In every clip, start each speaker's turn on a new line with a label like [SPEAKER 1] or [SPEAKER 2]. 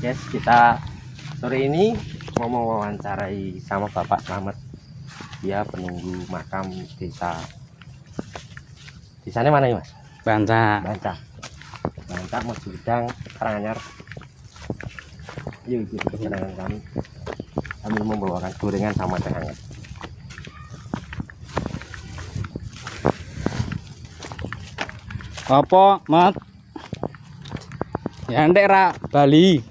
[SPEAKER 1] Guys, kita sore ini mau mewawancarai sama Bapak Slamet. Dia penunggu makam desa. Desanya mana ya, Mas?
[SPEAKER 2] Banca.
[SPEAKER 1] Banca Mesudang Karanganyar. Yuk ikuti perjalanan kami sambil membawakan gorengan sama teh hangat.
[SPEAKER 2] Apa, Mat? Ya ndek ra Bali.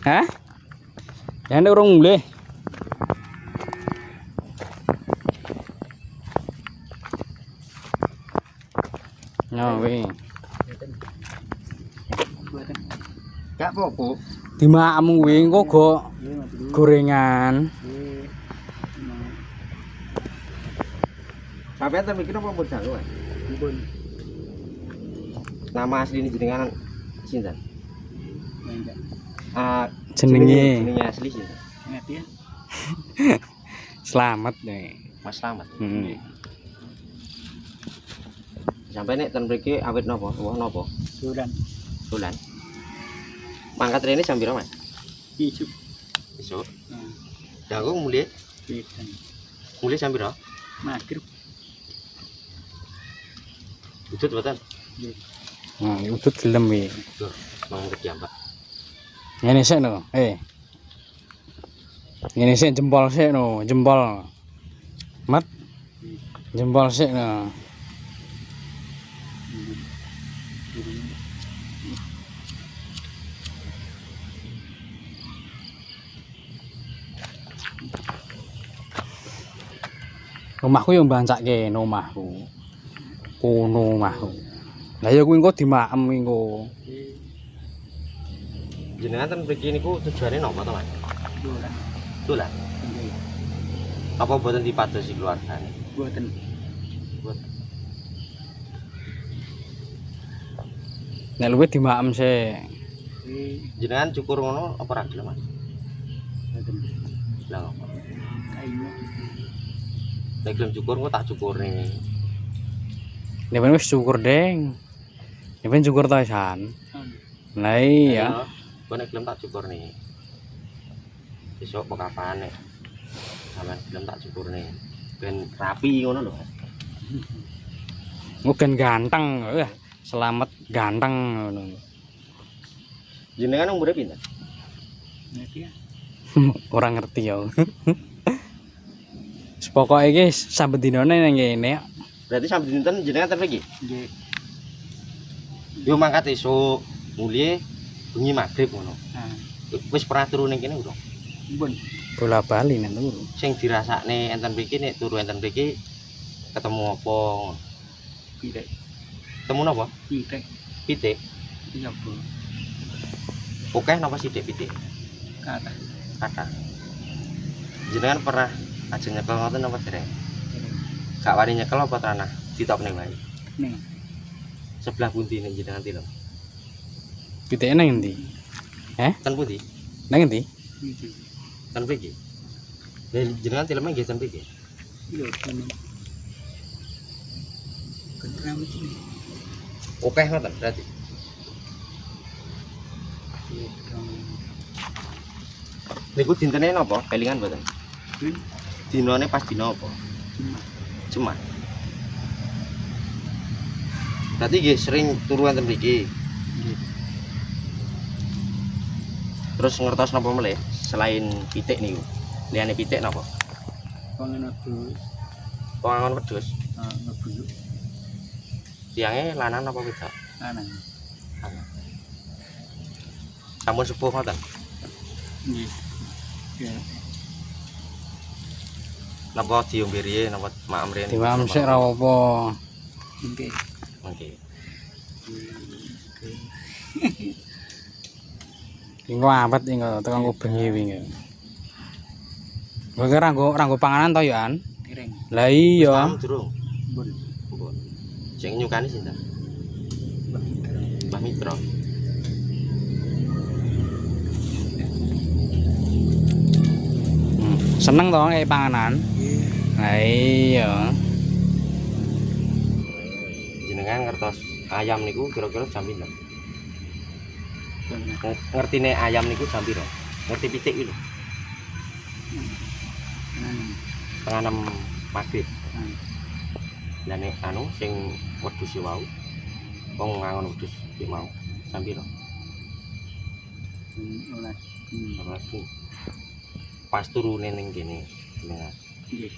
[SPEAKER 2] Hah? Ya ndek urung mulih. Nyawe.
[SPEAKER 1] Gak apa-apa.
[SPEAKER 2] Dimakmu kuwi engko go gorengan.
[SPEAKER 1] Sampai enten mikir apa pun jago. Nama asli ini jenengan sinten? Jenenge asli sinten?
[SPEAKER 2] Selamat nih.
[SPEAKER 1] Mas Slamet. Sampai nek ten mriki awit napa? Woh napa? Bulan. Mangkat rene jam pira, Mas? Besok. Jago mulai jam pira?
[SPEAKER 2] Magrib.
[SPEAKER 1] Udut mboten?
[SPEAKER 2] Nah, udut gelem iki.
[SPEAKER 1] Dur, mau kejambak.
[SPEAKER 2] Ngene sik no. Ngene sik jempol sik no, jempol. Mat. Jempol sik no. Omahku yo mbancake omahku. Kono omahku. Lah ya kuwi engko dimakem engko.
[SPEAKER 1] Jenengan ten mriki niku tujuane napa to, Mas? Dolan. Apa boten dipadosi keluargane?
[SPEAKER 2] Mboten. Nek luwih dimakem sik.
[SPEAKER 1] Jenengan cukur ngono apa ra gelem, Mas?
[SPEAKER 2] Mboten.
[SPEAKER 1] Lah apa?
[SPEAKER 2] Ayo.
[SPEAKER 1] Nek gelem cukur kok tak cukurne.
[SPEAKER 2] Nek wis cukur, Deng. Nek cukur to san. Lah iya.
[SPEAKER 1] Kok nek gelem tak cukurne. Besok apa kapan nek sampean gelem tak cukurne. Ben rapi ngono lho, Mas.
[SPEAKER 2] Mungkin ganteng, Selamat ganteng ngono.
[SPEAKER 1] Jenengan umure pinten?
[SPEAKER 2] Ngerti ya? Ora ngerti ya. Pokoke iki sampe dinane nang kene.
[SPEAKER 1] Berarti sampe dinten jenengan ten mriki?
[SPEAKER 2] Nggih.
[SPEAKER 1] Yo mangkat esuk, mulih bengi magrib ngono.
[SPEAKER 2] Nah,
[SPEAKER 1] Wis pernah turu ning kene urung?
[SPEAKER 2] Mbun. Bola-bali nang turu.
[SPEAKER 1] Sing dirasakne enten mriki nek turu enten mriki ketemu apa?
[SPEAKER 2] Pitik.
[SPEAKER 1] Ketemu napa?
[SPEAKER 2] Pitik.
[SPEAKER 1] Pitik.
[SPEAKER 2] Iya, Bu.
[SPEAKER 1] Oke napa sithik pitik? Kata. Jenengan pernah ajeng nyekel ngoten napa dereng? Gak wani nyekel apa tanah ditopne wae.
[SPEAKER 2] Ning.
[SPEAKER 1] Sebelah pundi nek jenengan tilem?
[SPEAKER 2] Pitike nang endi?
[SPEAKER 1] Ten pundi?
[SPEAKER 2] Nang endi?
[SPEAKER 1] Ten mriki. Lah jenengan tileme nggih ten mriki.
[SPEAKER 2] Iya, tenan. Kentram iki.
[SPEAKER 1] Oke ngoten berarti. Niku dintene napa? Kelingan mboten? Dinane pas dina apa? Jumat. Berarti nggih sering turu enten mriki. Terus ngertos napa melih selain pitik niku? Liyane pitik napa?
[SPEAKER 2] Pangan wedhus.
[SPEAKER 1] Pangan wedhus.
[SPEAKER 2] Ngebuyuk.
[SPEAKER 1] Tiange lanang apa wedok?
[SPEAKER 2] Lanang.
[SPEAKER 1] Sampun sepuh ngoten.
[SPEAKER 2] Nggih. Ya.
[SPEAKER 1] Napa diombe riye napa makem riyen?
[SPEAKER 2] Dimakem sik ra apa. Nggih.
[SPEAKER 1] Nggih.
[SPEAKER 2] Engko awet engko tekan bengi wingi. Kowe ora nggo panganan to ya, An? Kireng. Lah iya.
[SPEAKER 1] Durung.
[SPEAKER 2] Mbun.
[SPEAKER 1] Mbun. Sing nyukani sinten? Mbah Mitra.
[SPEAKER 2] Seneng to kayak panganan? Lah iya.
[SPEAKER 1] Jenengan ngertos ayam niku kira-kira jam pinten? Ngertine ayam niku jam piro? Ngerti pitik iki lho. Setengah 6 maghrib. Lah nek anu sing wedhus wau. Wong ngangon wedhus iki mau jam piro? Pas turune ning kene.
[SPEAKER 3] Nggih.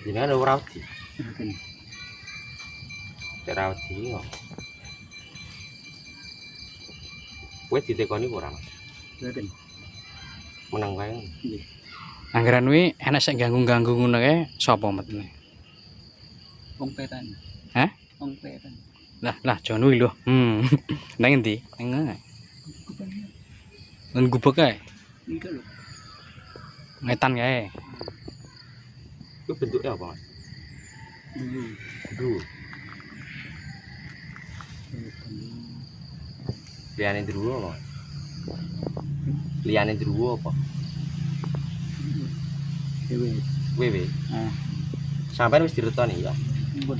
[SPEAKER 1] Jenengan ora wedi. Ora wedi kok. Kowe ditekoni ora, Mas?
[SPEAKER 3] Mboten.
[SPEAKER 1] Meneng wae.
[SPEAKER 3] Nggih.
[SPEAKER 2] Anggaran kuwi enak sing ganggu-ganggu ngono kae sapa metene?
[SPEAKER 3] Wong petan.
[SPEAKER 2] Hah?
[SPEAKER 3] Wong petan.
[SPEAKER 2] Lah Jon kuwi lho. Nang endi? Nang nang gubek kae.
[SPEAKER 3] Niku lho.
[SPEAKER 2] Ngetan kae.
[SPEAKER 1] Itu bentuknya apa, Mas? Dulu. Liyane druwo apa? Liyane druwo apa?
[SPEAKER 3] Dewe.
[SPEAKER 1] Wewe.
[SPEAKER 3] Ah,
[SPEAKER 1] Sampai wis diretoni ya.
[SPEAKER 3] pun.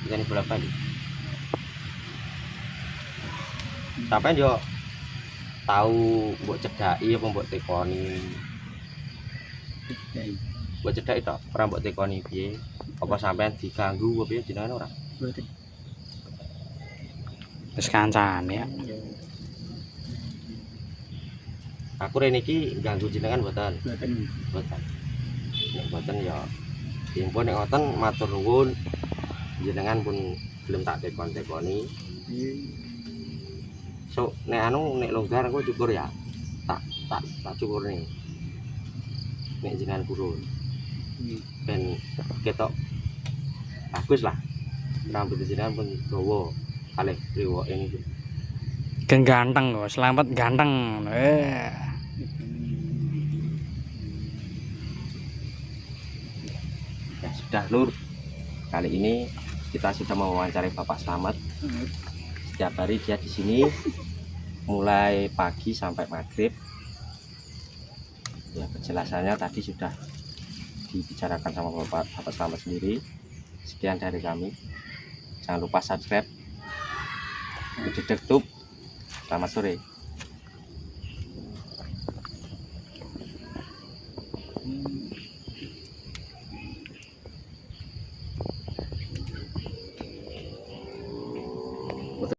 [SPEAKER 1] Ikan bolak-balik. Sampai yo tahu mbok cedhaki apa mbok tekoni.
[SPEAKER 3] Dai.
[SPEAKER 1] Mbok cedhaki tok, ora mbok tekoni piye? Apa sampean diganggu apa piye jenengan ora?
[SPEAKER 3] Mboten.
[SPEAKER 2] Wis kancane ya.
[SPEAKER 1] Aku rene iki ganggu jenengan mboten?
[SPEAKER 3] Mboten.
[SPEAKER 1] Mboten. Nek mboten ya impun nek ngoten matur nuwun. Jenengan pun belum tak tekon-tekoni. So nek anu nek longgar aku cukur ya. Tak cukur nih. Nek jenengan kurun. Ben ketok bagus lah. Rambut jenengan pun dawa. Kalih riwoke niku.
[SPEAKER 2] Gen ganteng kok, selamat ganteng.
[SPEAKER 1] Ya sudah Lur. Kali ini kita sudah mewawancarai Bapak Slamet. Setiap hari dia di sini mulai pagi sampai maghrib. Ya penjelasannya tadi sudah dibicarakan sama Bapak Slamet sendiri. Sekian dari kami. Jangan lupa subscribe. Dedek Tube. Selamat sore.